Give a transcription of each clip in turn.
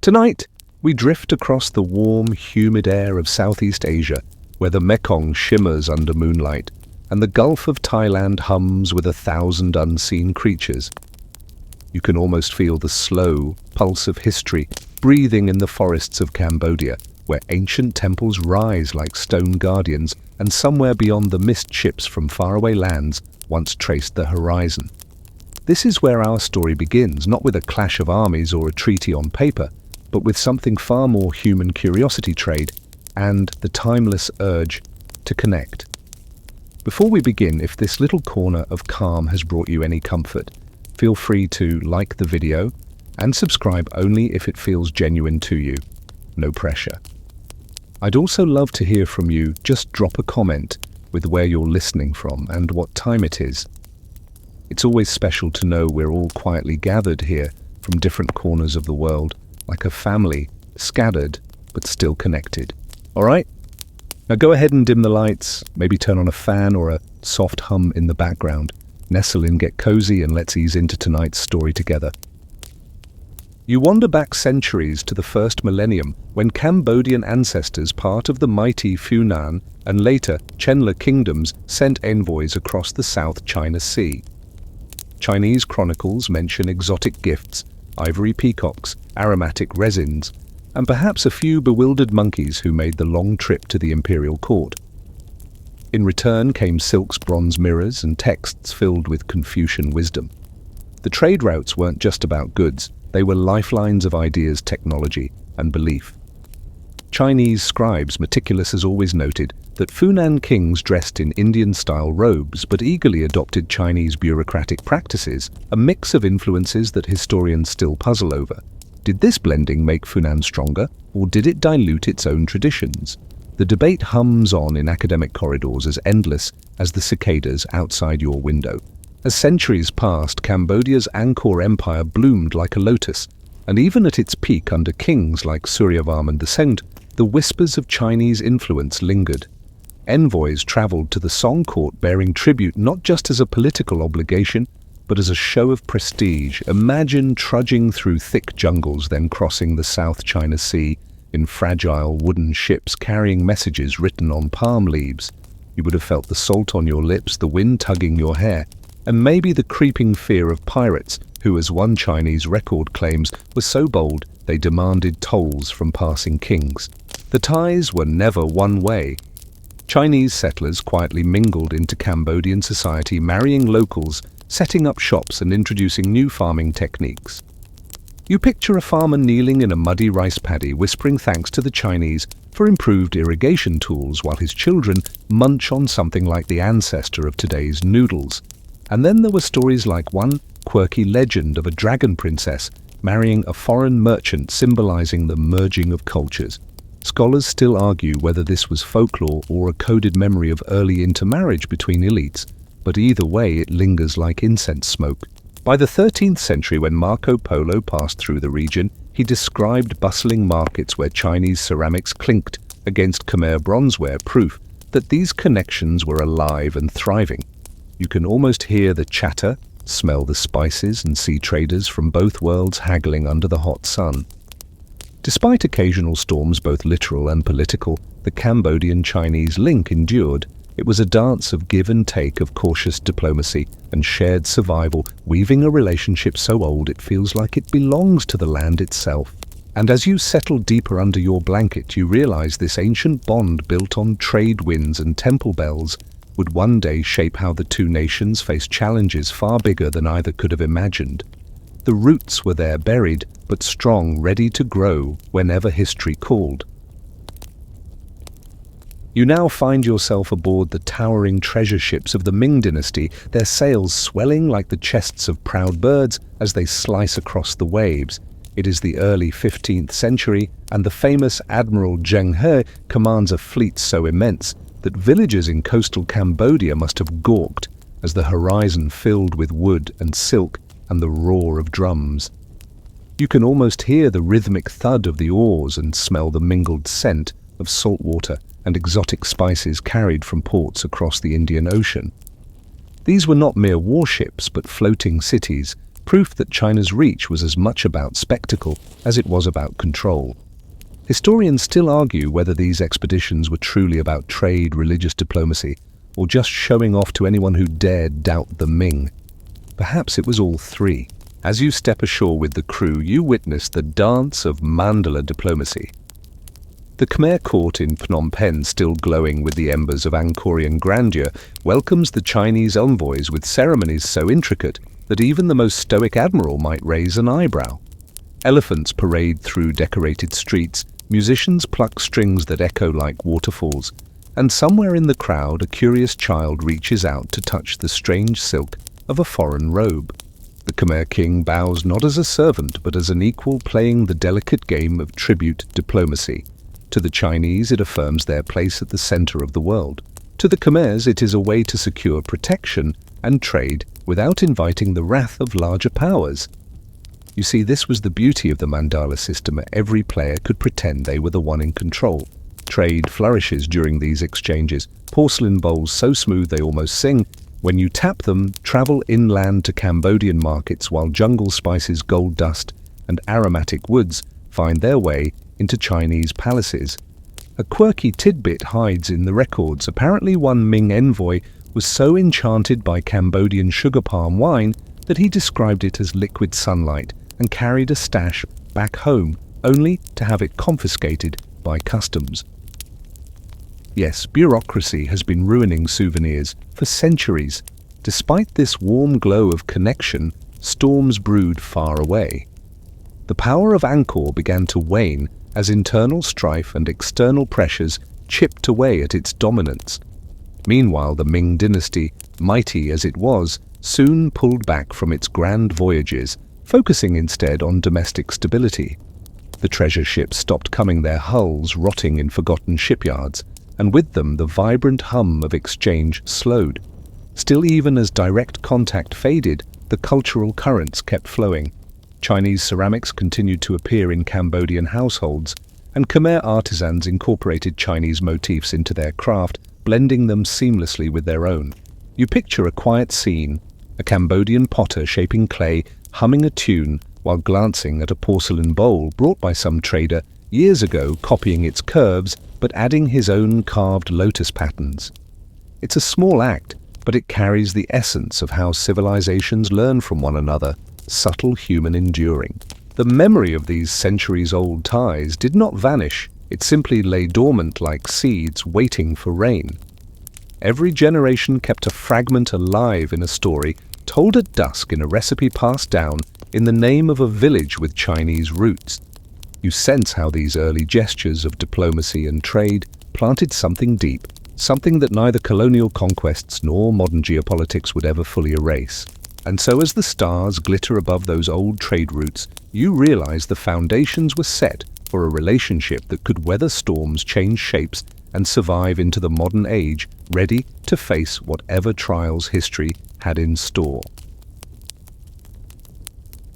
Tonight, we drift across the warm, humid air of Southeast Asia, where the Mekong shimmers under moonlight, and the Gulf of Thailand hums with 1,000 unseen creatures. You can almost feel the slow pulse of history breathing in the forests of Cambodia, where ancient temples rise like stone guardians, and somewhere beyond the mist ships from faraway lands once traced the horizon. This is where our story begins, not with a clash of armies or a treaty on paper, but with something far more human: curiosity, trade, and the timeless urge to connect. Before we begin, if this little corner of calm has brought you any comfort, feel free to like the video and subscribe only if it feels genuine to you. No pressure. I'd also love to hear from you. Just drop a comment with where you're listening from and what time it is. It's always special to know we're all quietly gathered here from different corners of the world, like a family, scattered but still connected. All right? Now go ahead and dim the lights, maybe turn on a fan or a soft hum in the background. Nestle in, get cozy, and let's ease into tonight's story together. You wander back centuries to the first millennium, when Cambodian ancestors, part of the mighty Funan and later Chenla kingdoms, sent envoys across the South China Sea. Chinese chronicles mention exotic gifts, ivory peacocks, aromatic resins, and perhaps a few bewildered monkeys who made the long trip to the imperial court. In return came silks, bronze mirrors, and texts filled with Confucian wisdom. The trade routes weren't just about goods, they were lifelines of ideas, technology, and belief. Chinese scribes, meticulous as always, noted that Funan kings dressed in Indian-style robes but eagerly adopted Chinese bureaucratic practices, a mix of influences that historians still puzzle over. Did this blending make Funan stronger, or did it dilute its own traditions? The debate hums on in academic corridors as endless as the cicadas outside your window. As centuries passed, Cambodia's Angkor Empire bloomed like a lotus, and even at its peak under kings like Suryavarman II, the whispers of Chinese influence lingered. Envoys traveled to the Song court bearing tribute not just as a political obligation, but as a show of prestige. Imagine trudging through thick jungles, then crossing the South China Sea in fragile wooden ships carrying messages written on palm leaves. You would have felt the salt on your lips, the wind tugging your hair, and maybe the creeping fear of pirates who, as one Chinese record claims, were so bold they demanded tolls from passing kings. The ties were never one way. Chinese settlers quietly mingled into Cambodian society, marrying locals, setting up shops, and introducing new farming techniques. You picture a farmer kneeling in a muddy rice paddy, whispering thanks to the Chinese for improved irrigation tools, while his children munch on something like the ancestor of today's noodles. And then there were stories like one quirky legend of a dragon princess marrying a foreign merchant, symbolizing the merging of cultures. Scholars still argue whether this was folklore or a coded memory of early intermarriage between elites, but either way it lingers like incense smoke. By the 13th century, when Marco Polo passed through the region, he described bustling markets where Chinese ceramics clinked against Khmer bronzeware, proof that these connections were alive and thriving. You can almost hear the chatter, smell the spices, and see traders from both worlds haggling under the hot sun. Despite occasional storms, both literal and political, the Cambodian-Chinese link endured. It was a dance of give and take, of cautious diplomacy and shared survival, weaving a relationship so old it feels like it belongs to the land itself. And as you settle deeper under your blanket, you realize this ancient bond, built on trade winds and temple bells, would one day shape how the two nations face challenges far bigger than either could have imagined. The roots were there, buried but strong, ready to grow whenever history called. You now find yourself aboard the towering treasure ships of the Ming dynasty, their sails swelling like the chests of proud birds as they slice across the waves. It is the early 15th century, and the famous Admiral Zheng He commands a fleet so immense that villagers in coastal Cambodia must have gawked as the horizon filled with wood and silk and the roar of drums. You can almost hear the rhythmic thud of the oars and smell the mingled scent of salt water and exotic spices carried from ports across the Indian Ocean. These were not mere warships, but floating cities, proof that China's reach was as much about spectacle as it was about control. Historians still argue whether these expeditions were truly about trade, religious diplomacy, or just showing off to anyone who dared doubt the Ming. Perhaps it was all three. As you step ashore with the crew, you witness the dance of mandala diplomacy. The Khmer court in Phnom Penh, still glowing with the embers of Angkorian grandeur, welcomes the Chinese envoys with ceremonies so intricate that even the most stoic admiral might raise an eyebrow. Elephants parade through decorated streets, musicians pluck strings that echo like waterfalls, and somewhere in the crowd a curious child reaches out to touch the strange silk of a foreign robe. The Khmer king bows not as a servant but as an equal, playing the delicate game of tribute diplomacy. To the Chinese it affirms their place at the center of the world. To the Khmers it is a way to secure protection and trade without inviting the wrath of larger powers. You see, this was the beauty of the mandala system. Every player could pretend they were the one in control. Trade flourishes during these exchanges. Porcelain bowls so smooth they almost sing. When you tap them, travel inland to Cambodian markets while jungle spices, gold dust, and aromatic woods find their way into Chinese palaces. A quirky tidbit hides in the records. Apparently one Ming envoy was so enchanted by Cambodian sugar palm wine that he described it as liquid sunlight and carried a stash back home, only to have it confiscated by customs. Yes, bureaucracy has been ruining souvenirs for centuries. Despite this warm glow of connection, storms brewed far away. The power of Angkor began to wane as internal strife and external pressures chipped away at its dominance. Meanwhile, the Ming dynasty, mighty as it was, soon pulled back from its grand voyages, focusing instead on domestic stability. The treasure ships stopped coming, their hulls rotting in forgotten shipyards, and with them the vibrant hum of exchange slowed. Still, even as direct contact faded, the cultural currents kept flowing. Chinese ceramics continued to appear in Cambodian households, and Khmer artisans incorporated Chinese motifs into their craft, blending them seamlessly with their own. You picture a quiet scene, a Cambodian potter shaping clay, humming a tune while glancing at a porcelain bowl brought by some trader years ago, copying its curves but adding his own carved lotus patterns. It's a small act, but it carries the essence of how civilizations learn from one another, subtle human enduring. The memory of these centuries-old ties did not vanish, it simply lay dormant like seeds waiting for rain. Every generation kept a fragment alive in a story, told at dusk in a recipe passed down in the name of a village with Chinese roots. You sense how these early gestures of diplomacy and trade planted something deep, something that neither colonial conquests nor modern geopolitics would ever fully erase. And so as the stars glitter above those old trade routes, you realize the foundations were set for a relationship that could weather storms, change shapes, and survive into the modern age, ready to face whatever trials history had in store.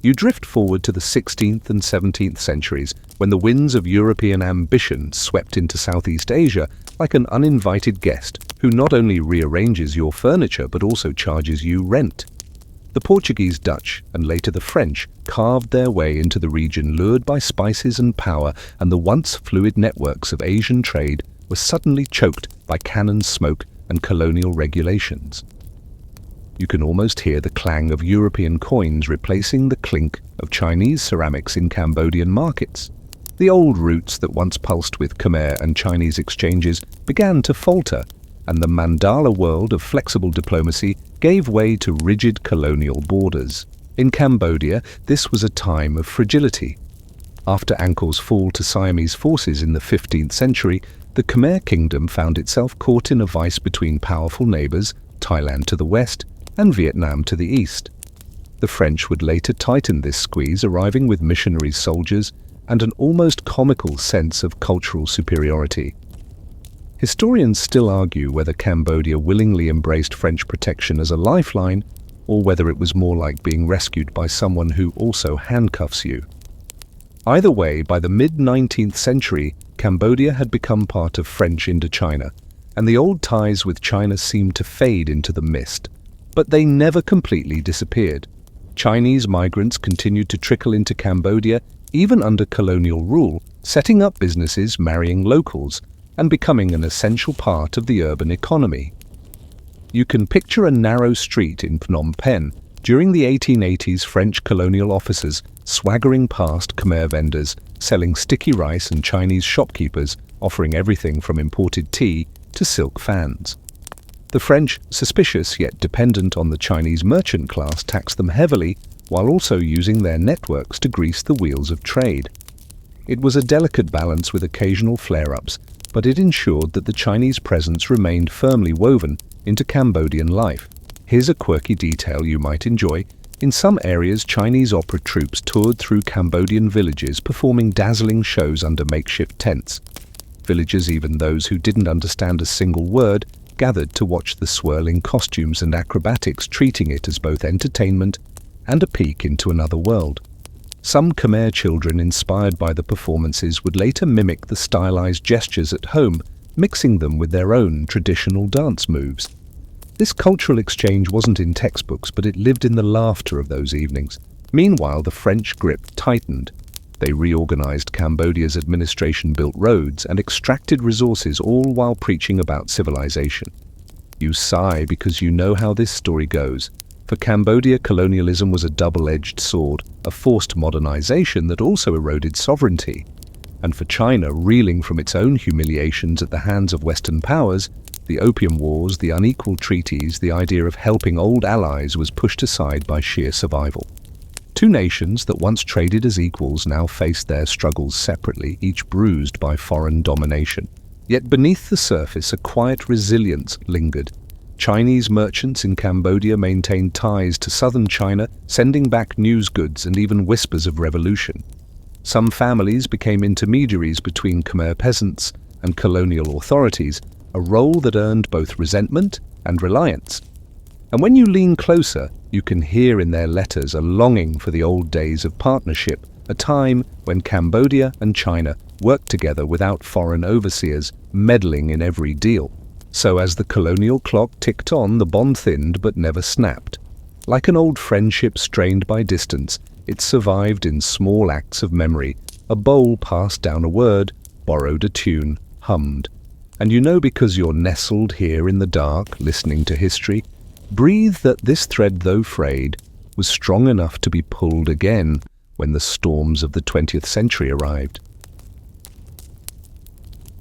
You drift forward to the 16th and 17th centuries, when the winds of European ambition swept into Southeast Asia like an uninvited guest who not only rearranges your furniture but also charges you rent. The Portuguese, Dutch, and later the French carved their way into the region, lured by spices and power, and the once fluid networks of Asian trade were suddenly choked by cannon smoke and colonial regulations. You can almost hear the clang of European coins replacing the clink of Chinese ceramics in Cambodian markets. The old routes that once pulsed with Khmer and Chinese exchanges began to falter, and the mandala world of flexible diplomacy gave way to rigid colonial borders. In Cambodia, this was a time of fragility. After Angkor's fall to Siamese forces in the 15th century, the Khmer kingdom found itself caught in a vice between powerful neighbors, Thailand to the west and Vietnam to the east. The French would later tighten this squeeze, arriving with missionary soldiers and an almost comical sense of cultural superiority. Historians still argue whether Cambodia willingly embraced French protection as a lifeline, or whether it was more like being rescued by someone who also handcuffs you. Either way, by the mid-19th century, Cambodia had become part of French Indochina, and the old ties with China seemed to fade into the mist. But they never completely disappeared. Chinese migrants continued to trickle into Cambodia even under colonial rule, setting up businesses, marrying locals, and becoming an essential part of the urban economy. You can picture a narrow street in Phnom Penh during the 1880s. French colonial officers swaggering past Khmer vendors, selling sticky rice, and Chinese shopkeepers offering everything from imported tea to silk fans. The French, suspicious yet dependent on the Chinese merchant class, taxed them heavily while also using their networks to grease the wheels of trade. It was a delicate balance with occasional flare-ups, but it ensured that the Chinese presence remained firmly woven into Cambodian life. Here's a quirky detail you might enjoy. In some areas, Chinese opera troupes toured through Cambodian villages, performing dazzling shows under makeshift tents. Villagers, even those who didn't understand a single word, gathered to watch the swirling costumes and acrobatics, treating it as both entertainment and a peek into another world. Some Khmer children, inspired by the performances, would later mimic the stylized gestures at home, mixing them with their own traditional dance moves. This cultural exchange wasn't in textbooks, but it lived in the laughter of those evenings. Meanwhile, the French grip tightened. They reorganized Cambodia's administration, built roads, and extracted resources, all while preaching about civilization. You sigh because you know how this story goes. For Cambodia, colonialism was a double-edged sword, a forced modernization that also eroded sovereignty. And for China, reeling from its own humiliations at the hands of Western powers, the Opium Wars, the unequal treaties, the idea of helping old allies was pushed aside by sheer survival. Two nations that once traded as equals now faced their struggles separately, each bruised by foreign domination. Yet beneath the surface, a quiet resilience lingered. Chinese merchants in Cambodia maintained ties to southern China, sending back news goods and even whispers of revolution. Some families became intermediaries between Khmer peasants and colonial authorities, a role that earned both resentment and reliance. And when you lean closer, you can hear in their letters a longing for the old days of partnership, a time when Cambodia and China worked together without foreign overseers meddling in every deal. So as the colonial clock ticked on, the bond thinned but never snapped. Like an old friendship strained by distance, it survived in small acts of memory. A bowl passed down a word, borrowed a tune, hummed. And you know, because you're nestled here in the dark, listening to history, breathe that this thread, though frayed, was strong enough to be pulled again when the storms of the 20th century arrived.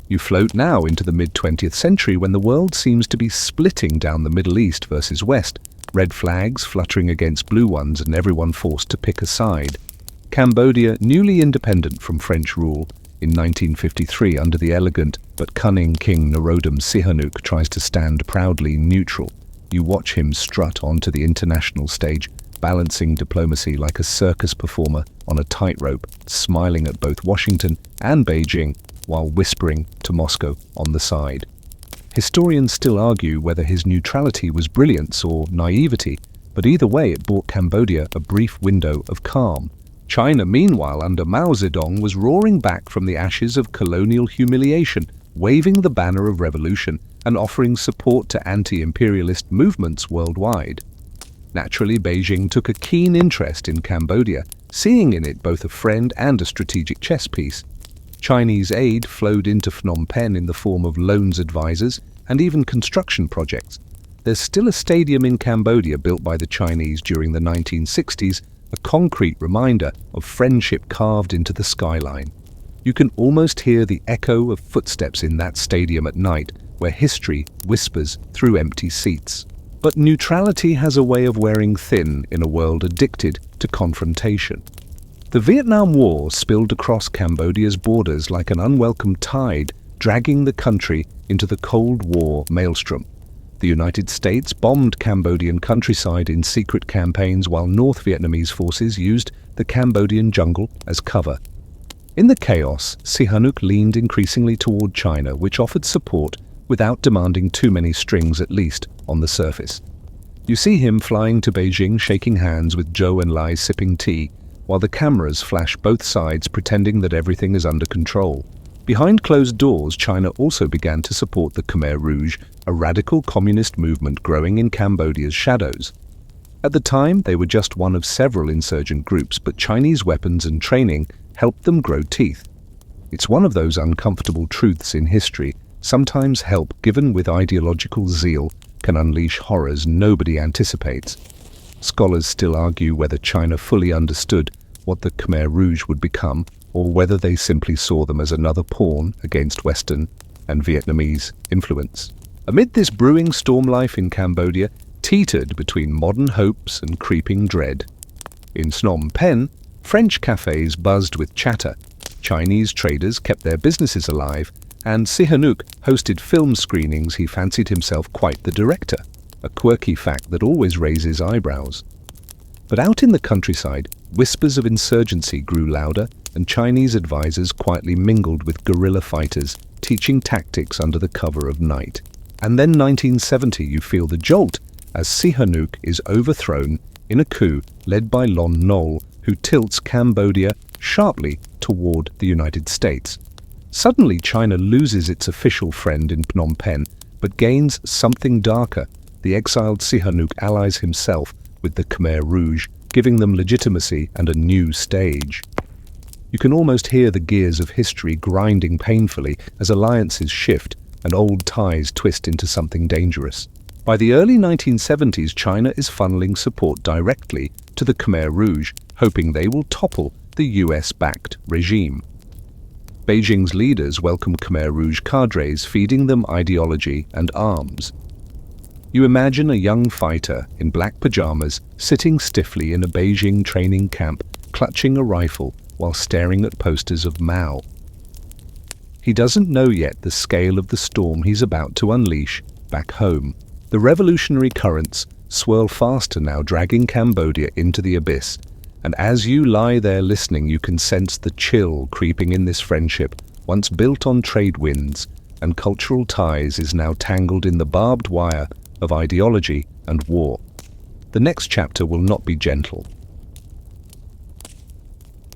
You float now into the mid-20th century, when the world seems to be splitting down the Middle East versus West, red flags fluttering against blue ones and everyone forced to pick a side. Cambodia, newly independent from French rule in 1953 under the elegant but cunning King Norodom Sihanouk, tries to stand proudly neutral. You watch him strut onto the international stage, balancing diplomacy like a circus performer on a tightrope, smiling at both Washington and Beijing, while whispering to Moscow on the side. Historians still argue whether his neutrality was brilliance or naivety, but either way it bought Cambodia a brief window of calm. China, meanwhile, under Mao Zedong, was roaring back from the ashes of colonial humiliation, waving the banner of revolution and offering support to anti-imperialist movements worldwide. Naturally, Beijing took a keen interest in Cambodia, seeing in it both a friend and a strategic chess piece. Chinese aid flowed into Phnom Penh in the form of loans advisors and even construction projects. There's still a stadium in Cambodia built by the Chinese during the 1960s, a concrete reminder of friendship carved into the skyline. You can almost hear the echo of footsteps in that stadium at night, where history whispers through empty seats. But neutrality has a way of wearing thin in a world addicted to confrontation. The Vietnam War spilled across Cambodia's borders like an unwelcome tide, dragging the country into the Cold War maelstrom. The United States bombed Cambodian countryside in secret campaigns, while North Vietnamese forces used the Cambodian jungle as cover. In the chaos, Sihanouk leaned increasingly toward China, which offered support without demanding too many strings, at least on the surface. You see him flying to Beijing, shaking hands with Zhou Enlai, sipping tea, while the cameras flash both sides, pretending that everything is under control. Behind closed doors, China also began to support the Khmer Rouge, a radical communist movement growing in Cambodia's shadows. At the time, they were just one of several insurgent groups, but Chinese weapons and training helped them grow teeth. It's one of those uncomfortable truths in history. Sometimes help given with ideological zeal can unleash horrors nobody anticipates. Scholars still argue whether China fully understood what the Khmer Rouge would become, or whether they simply saw them as another pawn against Western and Vietnamese influence. Amid this brewing storm, life in Cambodia teetered between modern hopes and creeping dread. In Phnom Penh, French cafes buzzed with chatter, Chinese traders kept their businesses alive, and Sihanouk hosted film screenings. He fancied himself quite the director, a quirky fact that always raises eyebrows. But out in the countryside, whispers of insurgency grew louder, and Chinese advisors quietly mingled with guerrilla fighters, teaching tactics under the cover of night. And then 1970, you feel the jolt as Sihanouk is overthrown in a coup led by Lon Nol, who tilts Cambodia sharply toward the United States. Suddenly, China loses its official friend in Phnom Penh, but gains something darker. The exiled Sihanouk allies himself with the Khmer Rouge, giving them legitimacy and a new stage. You can almost hear the gears of history grinding painfully as alliances shift and old ties twist into something dangerous. By the early 1970s, China is funneling support directly to the Khmer Rouge, hoping they will topple the US-backed regime. Beijing's leaders welcome Khmer Rouge cadres, feeding them ideology and arms. You imagine a young fighter in black pajamas sitting stiffly in a Beijing training camp, clutching a rifle while staring at posters of Mao. He doesn't know yet the scale of the storm he's about to unleash back home. The revolutionary currents swirl faster now, dragging Cambodia into the abyss. And as you lie there listening, you can sense the chill creeping in. This friendship, once built on trade winds and cultural ties, is now tangled in the barbed wire of ideology and war. The next chapter will not be gentle.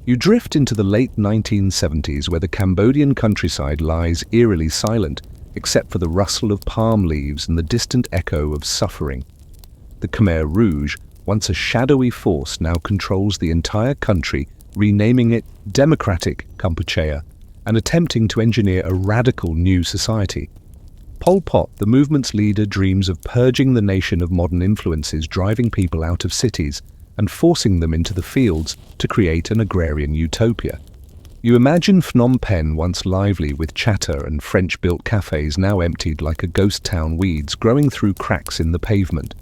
You drift into the late 1970s, where the Cambodian countryside lies eerily silent, except for the rustle of palm leaves and the distant echo of suffering. The Khmer Rouge, once a shadowy force, now controls the entire country, renaming it Democratic Kampuchea and attempting to engineer a radical new society. Pol Pot, the movement's leader, dreams of purging the nation of modern influences, driving people out of cities and forcing them into the fields to create an agrarian utopia. You imagine Phnom Penh, once lively with chatter and French-built cafes, now emptied like a ghost town, weeds growing through cracks in the pavement.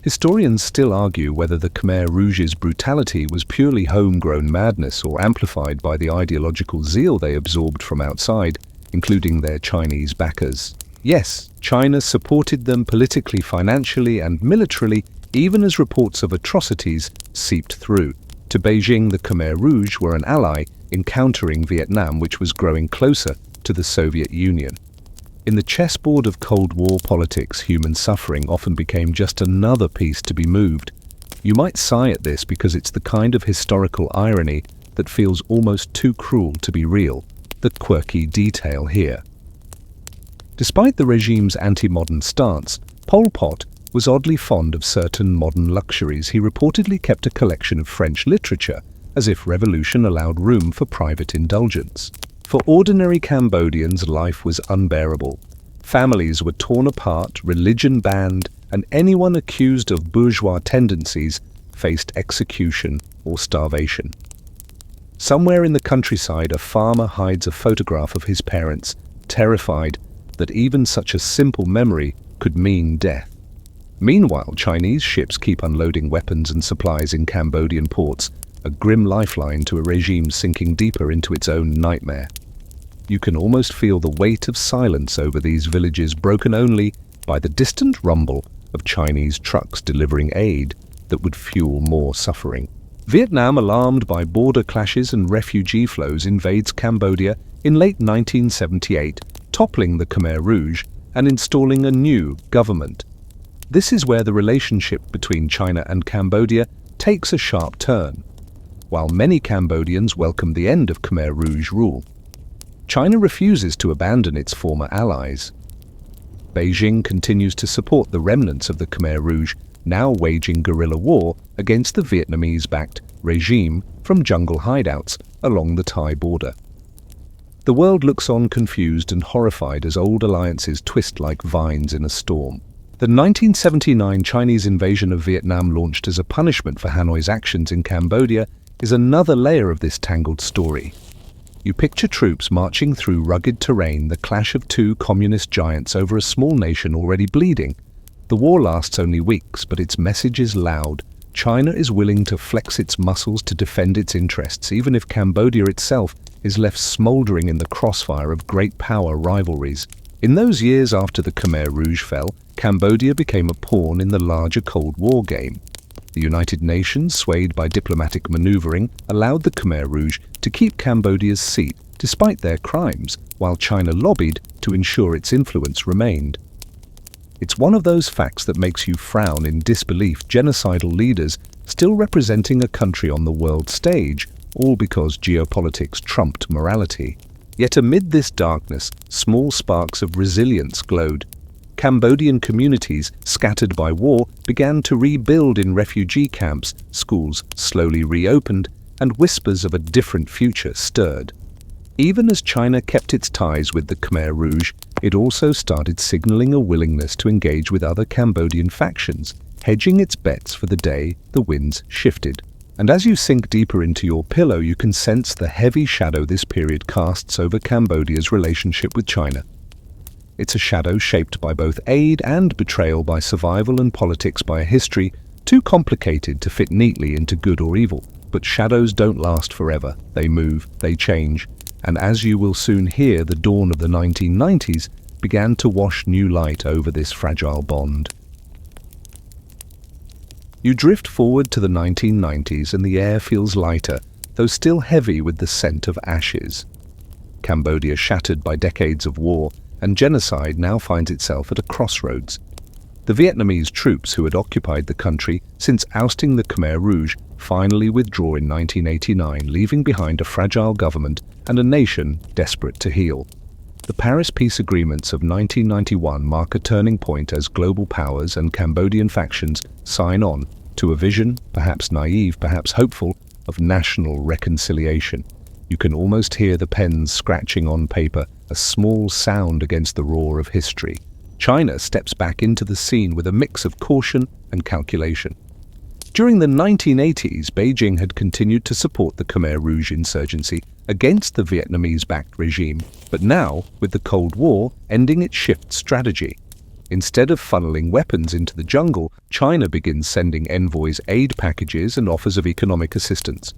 Historians still argue whether the Khmer Rouge's brutality was purely homegrown madness or amplified by the ideological zeal they absorbed from outside, including their Chinese backers. Yes, China supported them politically, financially, and militarily, even as reports of atrocities seeped through. To Beijing, the Khmer Rouge were an ally in countering Vietnam, which was growing closer to the Soviet Union. In the chessboard of Cold War politics, human suffering often became just another piece to be moved. You might sigh at this because it's the kind of historical irony that feels almost too cruel to be real. The quirky detail here. Despite the regime's anti-modern stance, Pol Pot was oddly fond of certain modern luxuries. He reportedly kept a collection of French literature, as if revolution allowed room for private indulgence. For ordinary Cambodians, life was unbearable. Families were torn apart, religion banned, and anyone accused of bourgeois tendencies faced execution or starvation. Somewhere in the countryside, a farmer hides a photograph of his parents, terrified that even such a simple memory could mean death. Meanwhile, Chinese ships keep unloading weapons and supplies in Cambodian ports, a grim lifeline to a regime sinking deeper into its own nightmare. You can almost feel the weight of silence over these villages, broken only by the distant rumble of Chinese trucks delivering aid that would fuel more suffering. Vietnam, alarmed by border clashes and refugee flows, invades Cambodia in late 1978, toppling the Khmer Rouge and installing a new government. This is where the relationship between China and Cambodia takes a sharp turn. While many Cambodians welcome the end of Khmer Rouge rule, China refuses to abandon its former allies. Beijing continues to support the remnants of the Khmer Rouge, now waging guerrilla war against the Vietnamese-backed regime from jungle hideouts along the Thai border. The world looks on confused and horrified as old alliances twist like vines in a storm. The 1979 Chinese invasion of Vietnam, launched as a punishment for Hanoi's actions in Cambodia, is another layer of this tangled story. You picture troops marching through rugged terrain, the clash of two communist giants over a small nation already bleeding. The war lasts only weeks, but its message is loud. China is willing to flex its muscles to defend its interests, even if Cambodia itself is left smoldering in the crossfire of great power rivalries. In those years after the Khmer Rouge fell, Cambodia became a pawn in the larger Cold War game. The United Nations, swayed by diplomatic maneuvering, allowed the Khmer Rouge to keep Cambodia's seat despite their crimes, while China lobbied to ensure its influence remained. It's one of those facts that makes you frown in disbelief: genocidal leaders still representing a country on the world stage, all because geopolitics trumped morality. Yet amid this darkness, small sparks of resilience glowed. Cambodian communities, scattered by war, began to rebuild in refugee camps, schools slowly reopened, and whispers of a different future stirred. Even as China kept its ties with the Khmer Rouge, it also started signaling a willingness to engage with other Cambodian factions, hedging its bets for the day the winds shifted. And as you sink deeper into your pillow, you can sense the heavy shadow this period casts over Cambodia's relationship with China. It's a shadow shaped by both aid and betrayal, by survival and politics, by a history too complicated to fit neatly into good or evil. But shadows don't last forever. They move, they change, and as you will soon hear, the dawn of the 1990s began to wash new light over this fragile bond. You drift forward to the 1990s and the air feels lighter, though still heavy with the scent of ashes. Cambodia, shattered by decades of war and genocide, now finds itself at a crossroads. The Vietnamese troops who had occupied the country since ousting the Khmer Rouge finally withdraw in 1989, leaving behind a fragile government and a nation desperate to heal. The Paris peace agreements of 1991 mark a turning point as global powers and Cambodian factions sign on to a vision, perhaps naive, perhaps hopeful, of national reconciliation. You can almost hear the pens scratching on paper, a small sound against the roar of history. China steps back into the scene with a mix of caution and calculation. During the 1980s, Beijing had continued to support the Khmer Rouge insurgency against the Vietnamese-backed regime, but now, with the Cold War ending, it shifts strategy. Instead of funneling weapons into the jungle, China begins sending envoys, aid packages, and offers of economic assistance.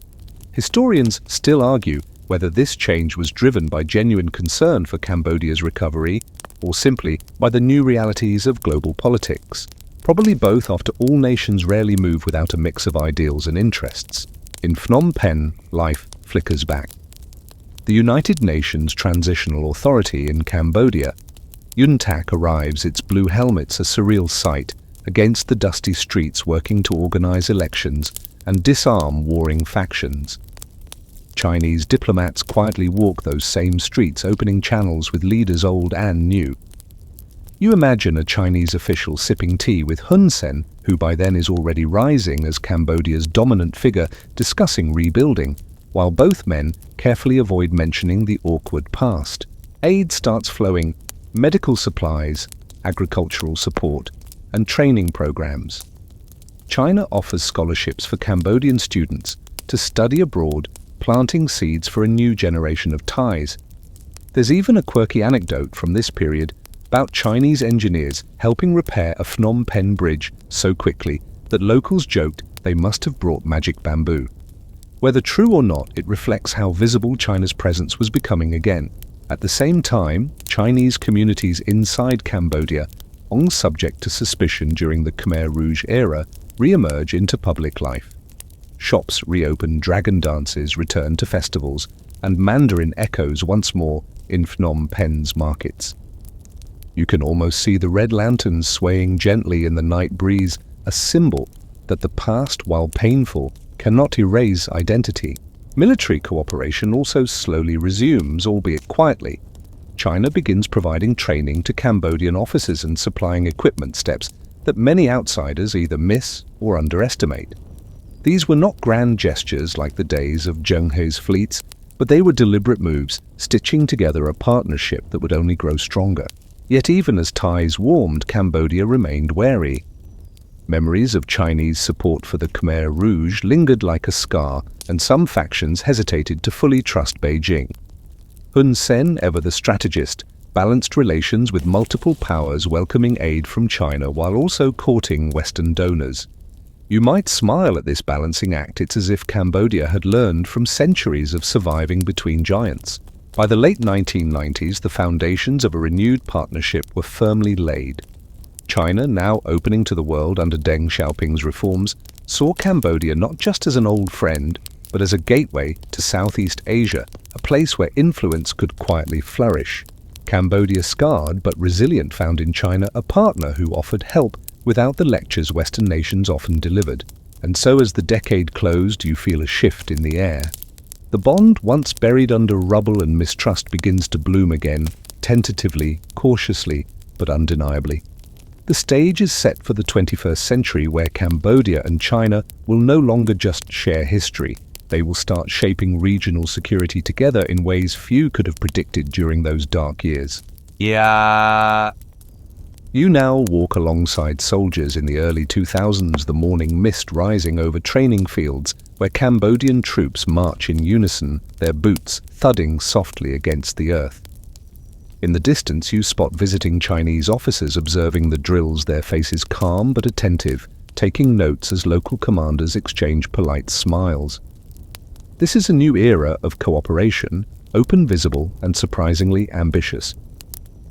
Historians still argue whether this change was driven by genuine concern for Cambodia's recovery or simply by the new realities of global politics. Probably both, after all nations rarely move without a mix of ideals and interests. In Phnom Penh, life flickers back. The United Nations Transitional Authority in Cambodia, UNTAC, arrives, its blue helmets a surreal sight, against the dusty streets, working to organize elections and disarm warring factions. Chinese diplomats quietly walk those same streets, opening channels with leaders old and new. You imagine a Chinese official sipping tea with Hun Sen, who by then is already rising as Cambodia's dominant figure, discussing rebuilding, while both men carefully avoid mentioning the awkward past. Aid starts flowing: medical supplies, agricultural support, and training programs. China offers scholarships for Cambodian students to study abroad, planting seeds for a new generation of Thais. There's even a quirky anecdote from this period about Chinese engineers helping repair a Phnom Penh bridge so quickly that locals joked they must have brought magic bamboo. Whether true or not, it reflects how visible China's presence was becoming again. At the same time, Chinese communities inside Cambodia, long subject to suspicion during the Khmer Rouge era, re-emerge into public life. Shops reopen, dragon dances return to festivals, and Mandarin echoes once more in Phnom Penh's markets. You can almost see the red lanterns swaying gently in the night breeze, a symbol that the past, while painful, cannot erase identity. Military cooperation also slowly resumes, albeit quietly. China begins providing training to Cambodian officers and supplying equipment, steps that many outsiders either miss or underestimate. These were not grand gestures like the days of Zheng He's fleets, but they were deliberate moves, stitching together a partnership that would only grow stronger. Yet even as ties warmed, Cambodia remained wary. Memories of Chinese support for the Khmer Rouge lingered like a scar, and some factions hesitated to fully trust Beijing. Hun Sen, ever the strategist, balanced relations with multiple powers, welcoming aid from China while also courting Western donors. You might smile at this balancing act. It's as if Cambodia had learned from centuries of surviving between giants. By the late 1990s, the foundations of a renewed partnership were firmly laid. China, now opening to the world under Deng Xiaoping's reforms, saw Cambodia not just as an old friend, but as a gateway to Southeast Asia, a place where influence could quietly flourish. Cambodia, scarred but resilient, found in China a partner who offered help without the lectures Western nations often delivered. And so as the decade closed, you feel a shift in the air. The bond, once buried under rubble and mistrust, begins to bloom again, tentatively, cautiously, but undeniably. The stage is set for the 21st century, where Cambodia and China will no longer just share history. They will start shaping regional security together in ways few could have predicted during those dark years. Yeah. You now walk alongside soldiers in the early 2000s, the morning mist rising over training fields where Cambodian troops march in unison, their boots thudding softly against the earth. In the distance, you spot visiting Chinese officers observing the drills, their faces calm but attentive, taking notes as local commanders exchange polite smiles. This is a new era of cooperation, open, visible, and surprisingly ambitious.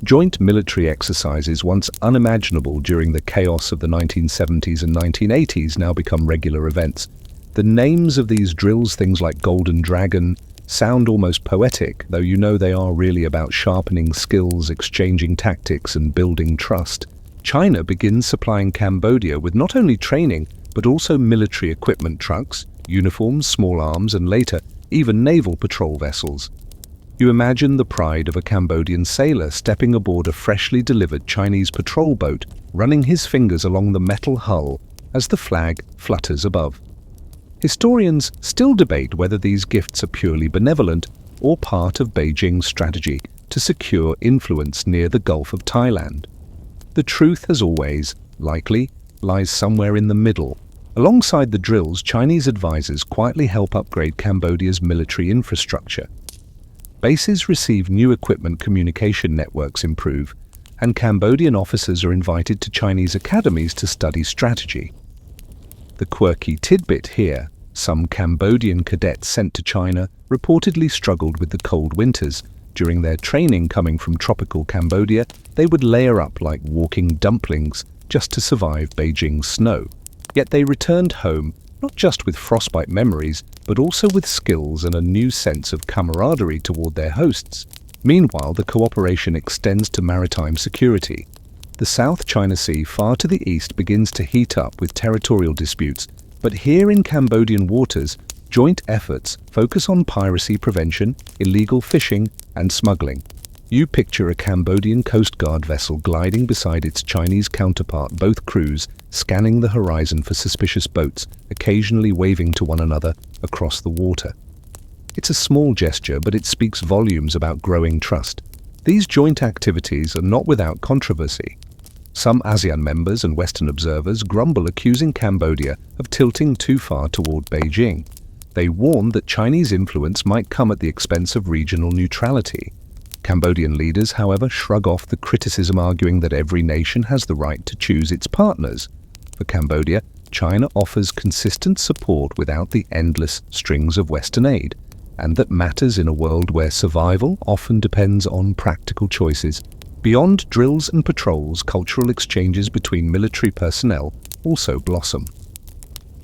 Joint military exercises, once unimaginable during the chaos of the 1970s and 1980s, now become regular events. The names of these drills, things like Golden Dragon, sound almost poetic, though you know they are really about sharpening skills, exchanging tactics, and building trust. China begins supplying Cambodia with not only training, but also military equipment, trucks, uniforms, small arms, and later, even naval patrol vessels. You imagine the pride of a Cambodian sailor stepping aboard a freshly delivered Chinese patrol boat, running his fingers along the metal hull as the flag flutters above. Historians still debate whether these gifts are purely benevolent or part of Beijing's strategy to secure influence near the Gulf of Thailand. The truth, as always, likely lies somewhere in the middle. Alongside the drills, Chinese advisors quietly help upgrade Cambodia's military infrastructure. Bases receive new equipment, communication networks improve, and Cambodian officers are invited to Chinese academies to study strategy. The quirky tidbit here: some Cambodian cadets sent to China reportedly struggled with the cold winters. During their training coming from tropical Cambodia, they would layer up like walking dumplings just to survive Beijing's snow. Yet they returned home not just with frostbite memories, but also with skills and a new sense of camaraderie toward their hosts. Meanwhile, the cooperation extends to maritime security. The South China Sea, far to the east, begins to heat up with territorial disputes, but here in Cambodian waters, joint efforts focus on piracy prevention, illegal fishing, and smuggling. You picture a Cambodian Coast Guard vessel gliding beside its Chinese counterpart, both crews scanning the horizon for suspicious boats, occasionally waving to one another across the water. It's a small gesture, but it speaks volumes about growing trust. These joint activities are not without controversy. Some ASEAN members and Western observers grumble, accusing Cambodia of tilting too far toward Beijing. They warn that Chinese influence might come at the expense of regional neutrality. Cambodian leaders, however, shrug off the criticism, arguing that every nation has the right to choose its partners. For Cambodia, China offers consistent support without the endless strings of Western aid, and that matters in a world where survival often depends on practical choices. Beyond drills and patrols, cultural exchanges between military personnel also blossom.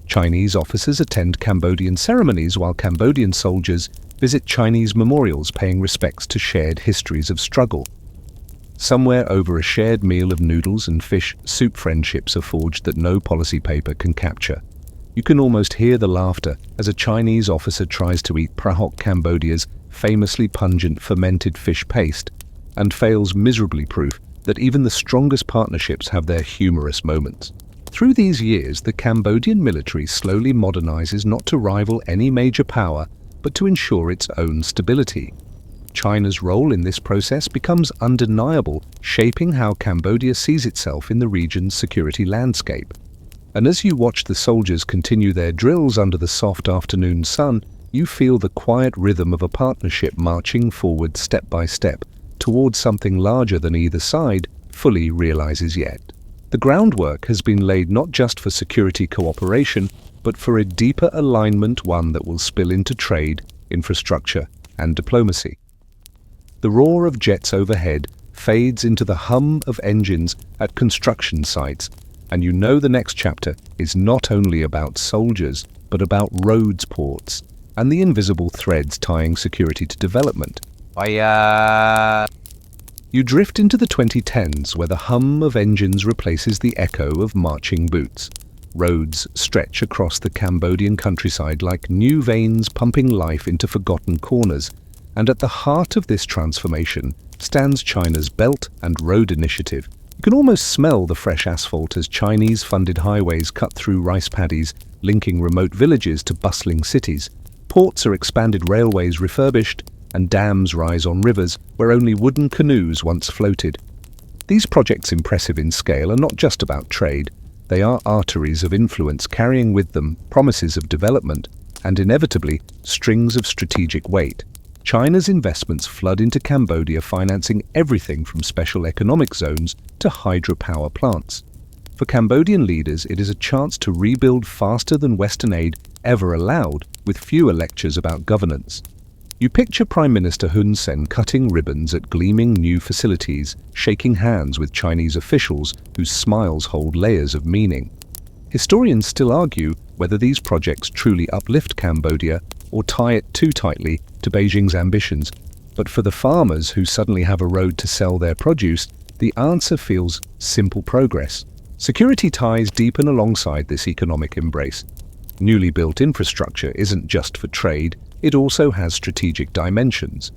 Chinese officers attend Cambodian ceremonies, while Cambodian soldiers visit Chinese memorials, paying respects to shared histories of struggle. Somewhere over a shared meal of noodles and fish soup, friendships are forged that no policy paper can capture. You can almost hear the laughter as a Chinese officer tries to eat prahok, Cambodia's famously pungent fermented fish paste, and fails miserably, proof that even the strongest partnerships have their humorous moments. Through these years, the Cambodian military slowly modernizes not to rival any major power, but to ensure its own stability. China's role in this process becomes undeniable, shaping how Cambodia sees itself in the region's security landscape. And as you watch the soldiers continue their drills under the soft afternoon sun, you feel the quiet rhythm of a partnership marching forward step by step towards something larger than either side fully realizes yet. The groundwork has been laid not just for security cooperation, but for a deeper alignment, one that will spill into trade, infrastructure, and diplomacy. The roar of jets overhead fades into the hum of engines at construction sites, and you know the next chapter is not only about soldiers, but about roads, ports, and the invisible threads tying security to development. You drift into the 2010s, where the hum of engines replaces the echo of marching boots. Roads stretch across the Cambodian countryside like new veins pumping life into forgotten corners, and at the heart of this transformation stands China's Belt and Road Initiative. You can almost smell the fresh asphalt as Chinese-funded highways cut through rice paddies, linking remote villages to bustling cities. Ports are expanded, railways refurbished, and dams rise on rivers where only wooden canoes once floated. These projects, impressive in scale, are not just about trade. They are arteries of influence, carrying with them promises of development and, inevitably, strings of strategic weight. China's investments flood into Cambodia, financing everything from special economic zones to hydropower plants. For Cambodian leaders, it is a chance to rebuild faster than Western aid ever allowed, with fewer lectures about governance. You picture Prime Minister Hun Sen cutting ribbons at gleaming new facilities, shaking hands with Chinese officials whose smiles hold layers of meaning. Historians still argue whether these projects truly uplift Cambodia or tie it too tightly to Beijing's ambitions. But for the farmers who suddenly have a road to sell their produce, the answer feels simple: progress. Security ties deepen alongside this economic embrace. Newly built infrastructure isn't just for trade, it also has strategic dimensions.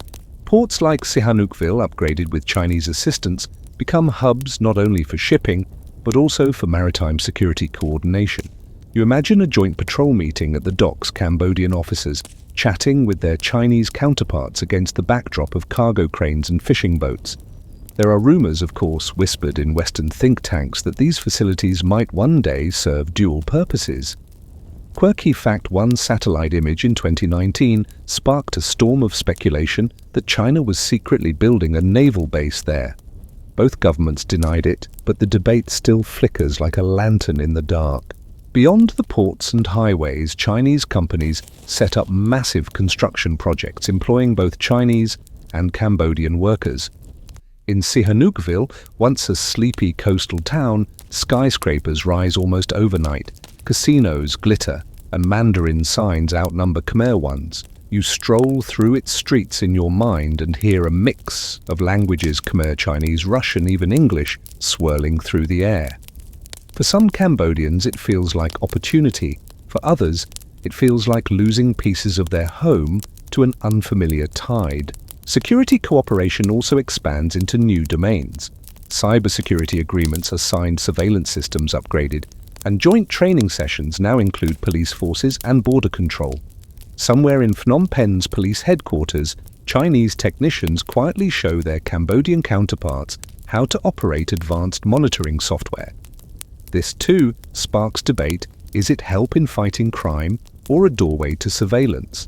Ports like Sihanoukville, upgraded with Chinese assistance, become hubs not only for shipping, but also for maritime security coordination. You imagine a joint patrol meeting at the docks, Cambodian officers chatting with their Chinese counterparts against the backdrop of cargo cranes and fishing boats. There are rumors, of course, whispered in Western think tanks, that these facilities might one day serve dual purposes. Quirky fact: one satellite image in 2019 sparked a storm of speculation that China was secretly building a naval base there. Both governments denied it, but the debate still flickers like a lantern in the dark. Beyond the ports and highways, Chinese companies set up massive construction projects employing both Chinese and Cambodian workers. In Sihanoukville, once a sleepy coastal town, skyscrapers rise almost overnight. Casinos glitter, and Mandarin signs outnumber Khmer ones. You stroll through its streets in your mind and hear a mix of languages: Khmer, Chinese, Russian, even English, swirling through the air. For some Cambodians, it feels like opportunity. For others, it feels like losing pieces of their home to an unfamiliar tide. Security cooperation also expands into new domains. Cybersecurity agreements are signed, surveillance systems upgraded, and joint training sessions now include police forces and border control. Somewhere in Phnom Penh's police headquarters, Chinese technicians quietly show their Cambodian counterparts how to operate advanced monitoring software. This too sparks debate: is it help in fighting crime or a doorway to surveillance?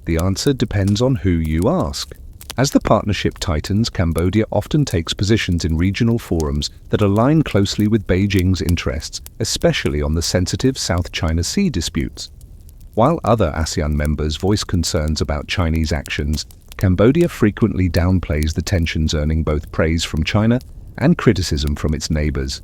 The answer depends on who you ask. As the partnership tightens, Cambodia often takes positions in regional forums that align closely with Beijing's interests, especially on the sensitive South China Sea disputes. While other ASEAN members voice concerns about Chinese actions, Cambodia frequently downplays the tensions, earning both praise from China and criticism from its neighbors.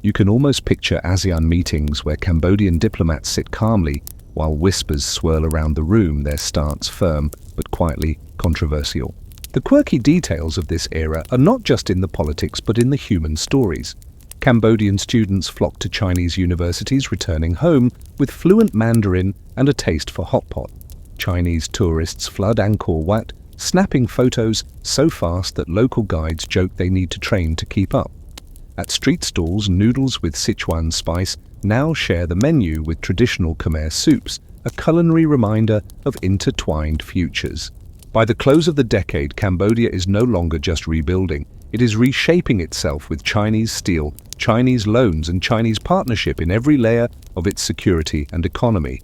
You can almost picture ASEAN meetings where Cambodian diplomats sit calmly while whispers swirl around the room, their stance firm but quietly controversial. The quirky details of this era are not just in the politics but in the human stories. Cambodian students flock to Chinese universities, returning home with fluent Mandarin and a taste for hot pot. Chinese tourists flood Angkor Wat snapping photos so fast that local guides joke they need to train to keep up. At street stalls, noodles with Sichuan spice now share the menu with traditional Khmer soups, a culinary reminder of intertwined futures. By the close of the decade, Cambodia is no longer just rebuilding. It is reshaping itself with Chinese steel, Chinese loans, and Chinese partnership in every layer of its security and economy.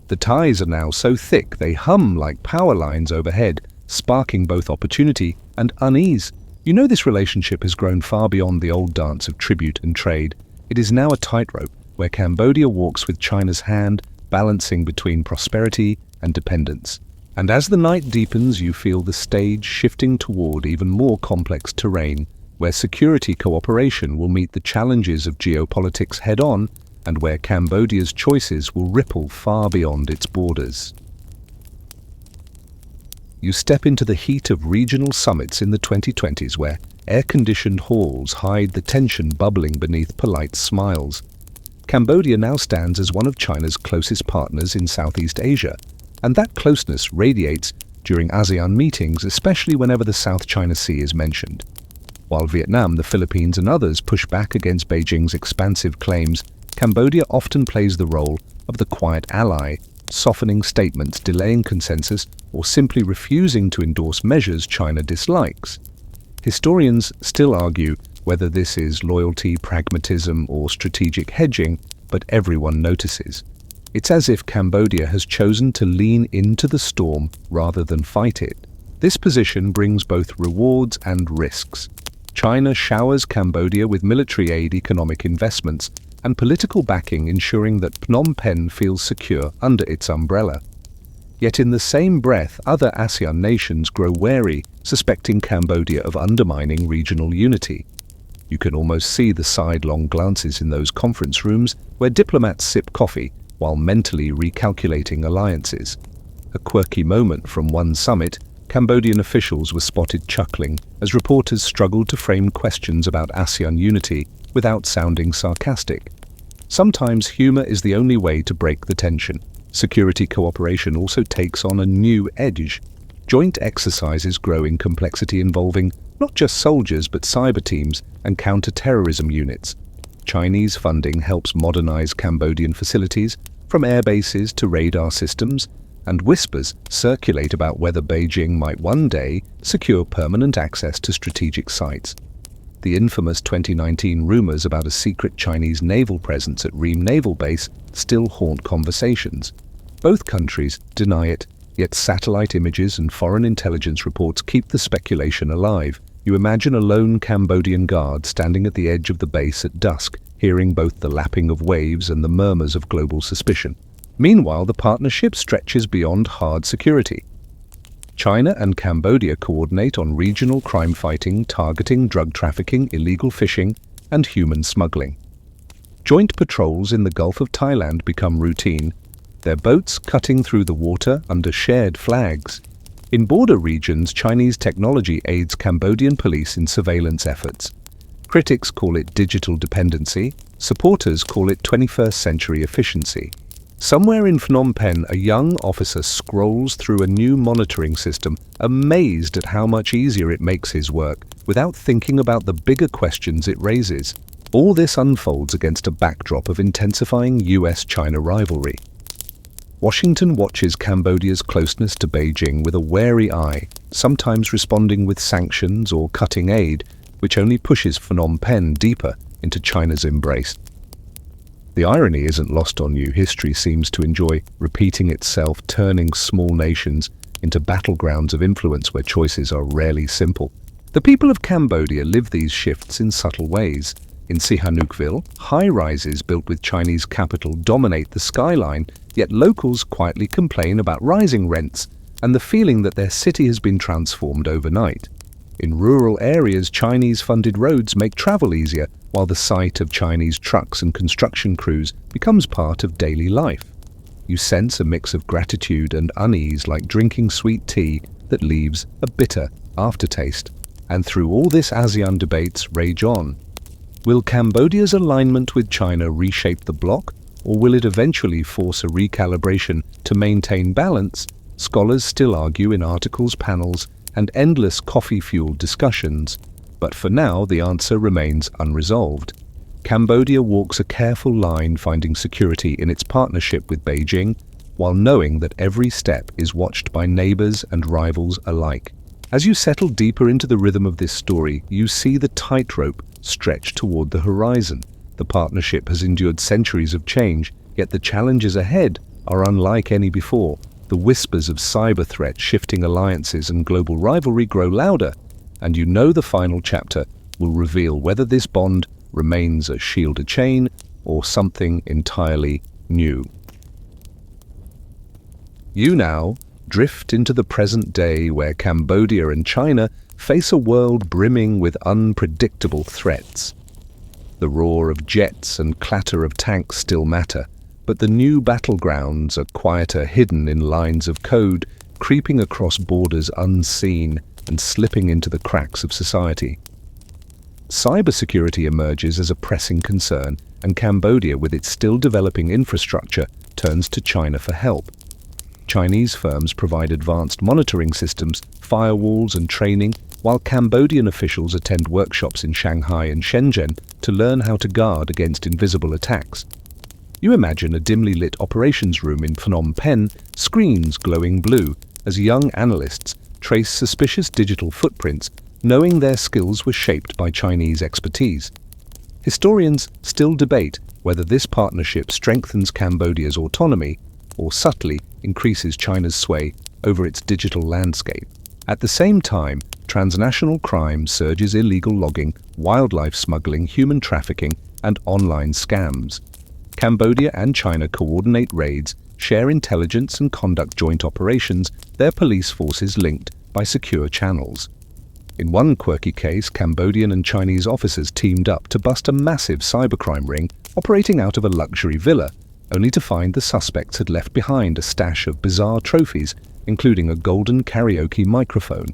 The ties are now so thick they hum like power lines overhead, sparking both opportunity and unease. You know, this relationship has grown far beyond the old dance of tribute and trade. It is now a tightrope where Cambodia walks with China's hand, balancing between prosperity and dependence. And as the night deepens, you feel the stage shifting toward even more complex terrain, where security cooperation will meet the challenges of geopolitics head-on, and where Cambodia's choices will ripple far beyond its borders. You step into the heat of regional summits in the 2020s, where air-conditioned halls hide the tension bubbling beneath polite smiles. Cambodia now stands as one of China's closest partners in Southeast Asia, and that closeness radiates during ASEAN meetings, especially whenever the South China Sea is mentioned. While Vietnam, the Philippines, and others push back against Beijing's expansive claims, Cambodia often plays the role of the quiet ally, softening statements, delaying consensus, or simply refusing to endorse measures China dislikes. Historians still argue whether this is loyalty, pragmatism, or strategic hedging, but everyone notices. It's as if Cambodia has chosen to lean into the storm rather than fight it. This position brings both rewards and risks. China showers Cambodia with military aid, economic investments, and political backing, ensuring that Phnom Penh feels secure under its umbrella. Yet in the same breath, other ASEAN nations grow wary, suspecting Cambodia of undermining regional unity. You can almost see the sidelong glances in those conference rooms where diplomats sip coffee while mentally recalculating alliances. A quirky moment from one summit, Cambodian officials were spotted chuckling as reporters struggled to frame questions about ASEAN unity without sounding sarcastic. Sometimes humor is the only way to break the tension. Security cooperation also takes on a new edge. Joint exercises grow in complexity, involving not just soldiers but cyber teams and counterterrorism units. Chinese funding helps modernize Cambodian facilities, from air bases to radar systems, and whispers circulate about whether Beijing might one day secure permanent access to strategic sites. The infamous 2019 rumors about a secret Chinese naval presence at Ream Naval Base still haunt conversations. Both countries deny it, yet satellite images and foreign intelligence reports keep the speculation alive. You imagine a lone Cambodian guard standing at the edge of the base at dusk, hearing both the lapping of waves and the murmurs of global suspicion. Meanwhile, the partnership stretches beyond hard security. China and Cambodia coordinate on regional crime fighting, targeting drug trafficking, illegal fishing, and human smuggling. Joint patrols in the Gulf of Thailand become routine, their boats cutting through the water under shared flags. In border regions, Chinese technology aids Cambodian police in surveillance efforts. Critics call it digital dependency, supporters call it 21st century efficiency. Somewhere in Phnom Penh, a young officer scrolls through a new monitoring system, amazed at how much easier it makes his work, without thinking about the bigger questions it raises. All this unfolds against a backdrop of intensifying US-China rivalry. Washington watches Cambodia's closeness to Beijing with a wary eye, sometimes responding with sanctions or cutting aid, which only pushes Phnom Penh deeper into China's embrace. The irony isn't lost on you. History seems to enjoy repeating itself, turning small nations into battlegrounds of influence where choices are rarely simple. The people of Cambodia live these shifts in subtle ways. In Sihanoukville, high-rises built with Chinese capital dominate the skyline, yet locals quietly complain about rising rents and the feeling that their city has been transformed overnight. In rural areas, Chinese-funded roads make travel easier, while the sight of Chinese trucks and construction crews becomes part of daily life. You sense a mix of gratitude and unease, like drinking sweet tea that leaves a bitter aftertaste. And through all this, ASEAN debates rage on. Will Cambodia's alignment with China reshape the bloc, or will it eventually force a recalibration to maintain balance Scholars still argue in articles, panels, and endless coffee-fueled discussions, but for now the answer remains unresolved. Cambodia walks a careful line, finding security in its partnership with Beijing, while knowing that every step is watched by neighbors and rivals alike. As you settle deeper into the rhythm of this story, you see the tightrope stretch toward the horizon. The partnership has endured centuries of change, yet the challenges ahead are unlike any before. The whispers of cyber threats, shifting alliances, and global rivalry grow louder, and you know the final chapter will reveal whether this bond remains a shielded chain or something entirely new. You now drift into the present day, where Cambodia and China face a world brimming with unpredictable threats. The roar of jets and clatter of tanks still matter, but the new battlegrounds are quieter, hidden in lines of code, creeping across borders unseen and slipping into the cracks of society. Cybersecurity emerges as a pressing concern, and Cambodia, with its still developing infrastructure, turns to China for help. Chinese firms provide advanced monitoring systems, firewalls, and training, while Cambodian officials attend workshops in Shanghai and Shenzhen to learn how to guard against invisible attacks. You imagine a dimly lit operations room in Phnom Penh, screens glowing blue, as young analysts trace suspicious digital footprints, knowing their skills were shaped by Chinese expertise. Historians still debate whether this partnership strengthens Cambodia's autonomy or subtly increases China's sway over its digital landscape. At the same time, transnational crime surges: illegal logging, wildlife smuggling, human trafficking, and online scams. Cambodia and China coordinate raids, share intelligence, and conduct joint operations, their police forces linked by secure channels. In one quirky case, Cambodian and Chinese officers teamed up to bust a massive cybercrime ring operating out of a luxury villa, only to find the suspects had left behind a stash of bizarre trophies, including a golden karaoke microphone.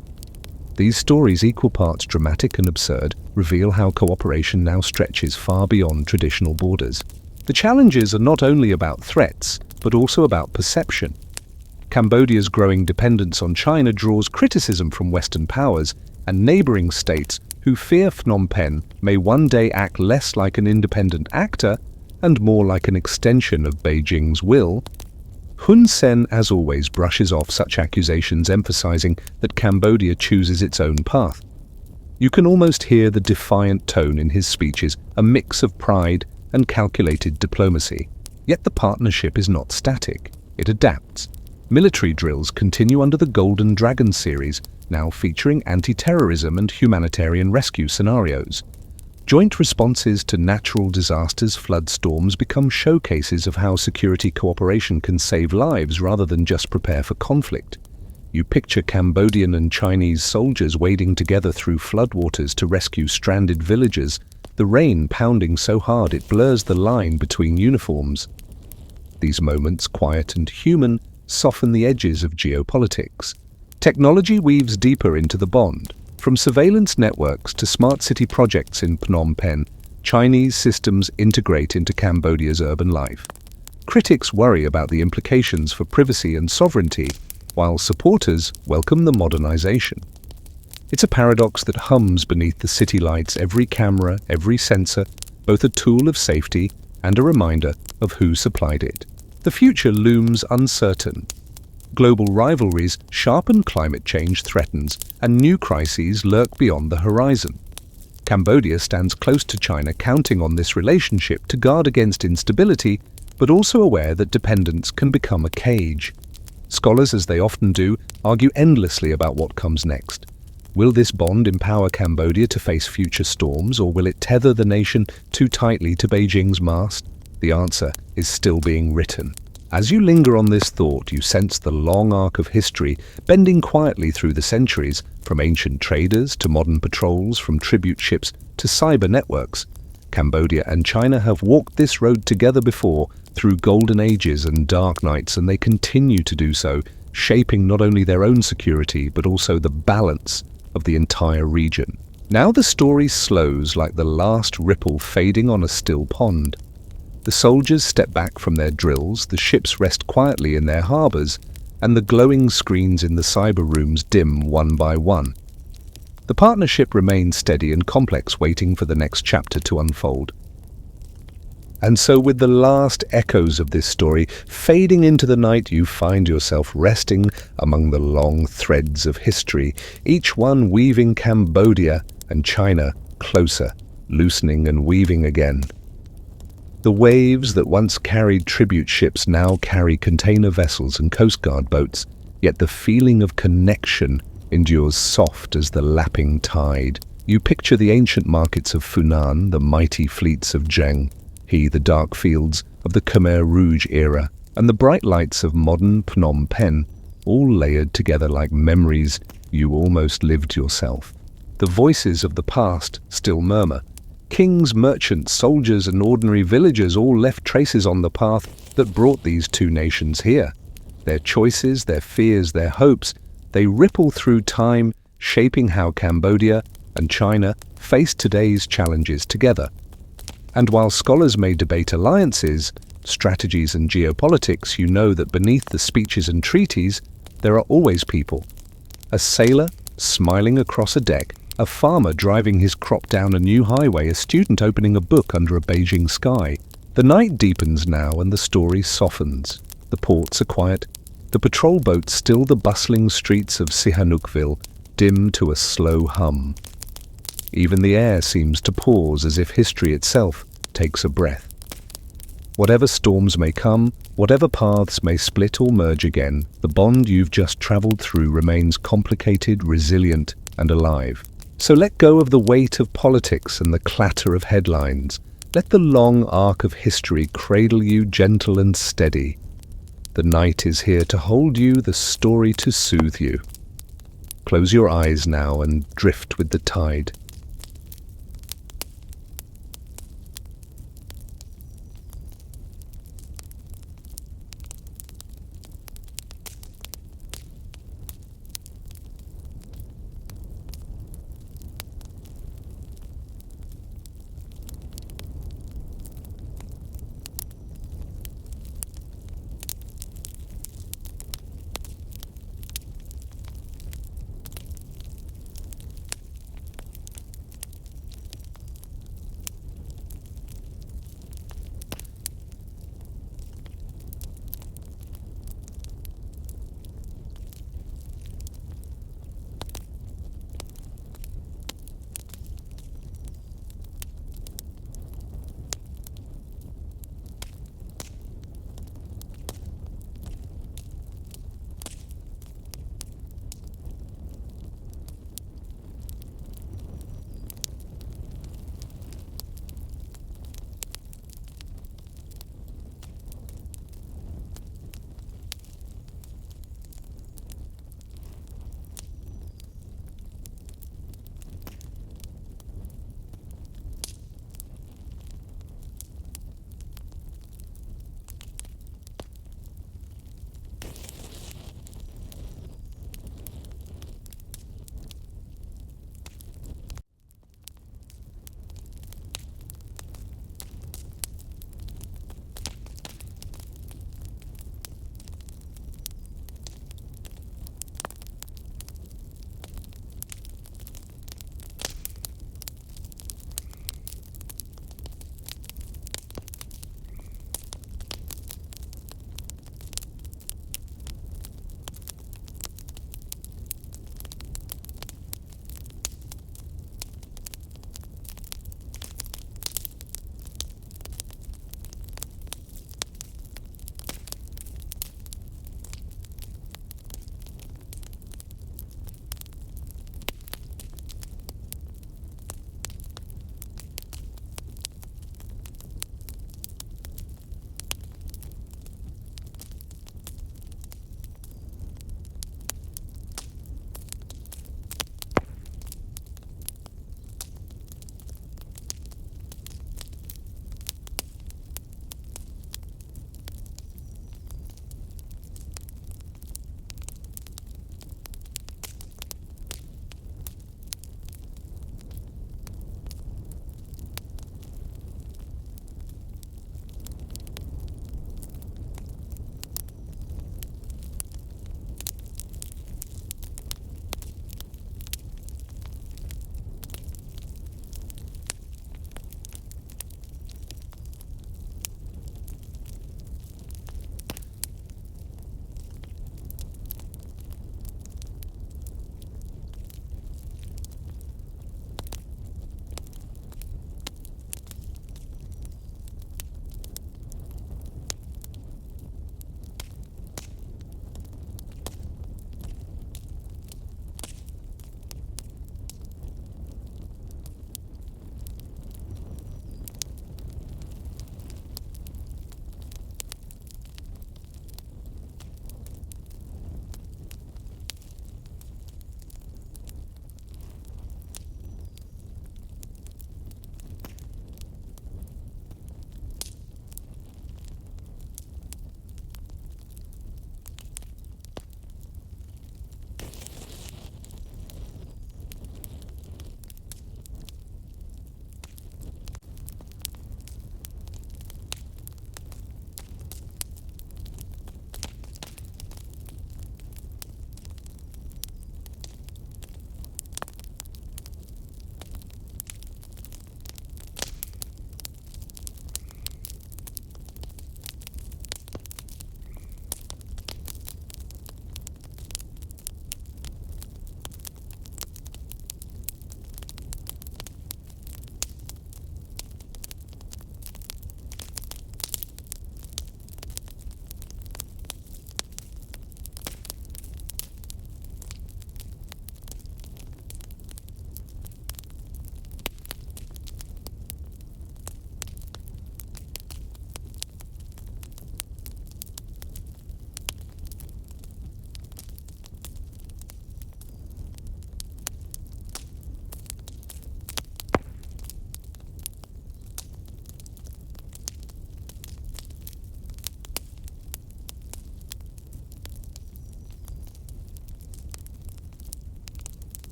These stories, equal parts dramatic and absurd, reveal how cooperation now stretches far beyond traditional borders. The challenges are not only about threats, but also about perception. Cambodia's growing dependence on China draws criticism from Western powers and neighboring states who fear Phnom Penh may one day act less like an independent actor and more like an extension of Beijing's will. Hun Sen, as always, brushes off such accusations, emphasizing that Cambodia chooses its own path. You can almost hear the defiant tone in his speeches, a mix of pride and calculated diplomacy. Yet the partnership is not static. It adapts. Military drills continue under the Golden Dragon series, now featuring anti-terrorism and humanitarian rescue scenarios. Joint responses to natural disasters, flood storms, become showcases of how security cooperation can save lives rather than just prepare for conflict. You picture Cambodian and Chinese soldiers wading together through floodwaters to rescue stranded villagers, the rain pounding so hard it blurs the line between uniforms. These moments, quiet and human, soften the edges of geopolitics. Technology weaves deeper into the bond. From surveillance networks to smart city projects in Phnom Penh, Chinese systems integrate into Cambodia's urban life. Critics worry about the implications for privacy and sovereignty, while supporters welcome the modernization. It's a paradox that hums beneath the city lights: every camera, every sensor, both a tool of safety and a reminder of who supplied it. The future looms uncertain. Global rivalries sharpen, climate change threatens, and new crises lurk beyond the horizon. Cambodia stands close to China, counting on this relationship to guard against instability, but also aware that dependence can become a cage. Scholars, as they often do, argue endlessly about what comes next. Will this bond empower Cambodia to face future storms, or will it tether the nation too tightly to Beijing's mast? The answer is still being written. As you linger on this thought, you sense the long arc of history bending quietly through the centuries, from ancient traders to modern patrols, from tribute ships to cyber networks. Cambodia and China have walked this road together before, through golden ages and dark nights, and they continue to do so, shaping not only their own security but also the balance of the entire region. Now the story slows, like the last ripple fading on a still pond. The soldiers step back from their drills, the ships rest quietly in their harbors, and the glowing screens in the cyber rooms dim one by one. The partnership remains steady and complex, waiting for the next chapter to unfold. And so, with the last echoes of this story fading into the night, you find yourself resting among the long threads of history, each one weaving Cambodia and China closer, loosening and weaving again. The waves that once carried tribute ships now carry container vessels and Coast Guard boats, yet the feeling of connection endures soft as the lapping tide. You picture the ancient markets of Funan, the mighty fleets of Zheng, the dark fields of the Khmer Rouge era, and the bright lights of modern Phnom Penh, all layered together like memories you almost lived yourself. The voices of the past still murmur. Kings, merchants, soldiers, and ordinary villagers all left traces on the path that brought these two nations here. Their choices, their fears, their hopes, they ripple through time, shaping how Cambodia and China face today's challenges together. And while scholars may debate alliances, strategies, and geopolitics, you know that beneath the speeches and treaties, there are always people. A sailor smiling across a deck, a farmer driving his crop down a new highway, a student opening a book under a Beijing sky. The night deepens now and the story softens. The ports are quiet, the patrol boats still, the bustling streets of Sihanoukville dim to a slow hum. Even the air seems to pause, as if history itself takes a breath. Whatever storms may come, whatever paths may split or merge again, the bond you've just traveled through remains complicated, resilient, and alive. So let go of the weight of politics and the clatter of headlines. Let the long arc of history cradle you, gentle and steady. The night is here to hold you, the story to soothe you. Close your eyes now and drift with the tide.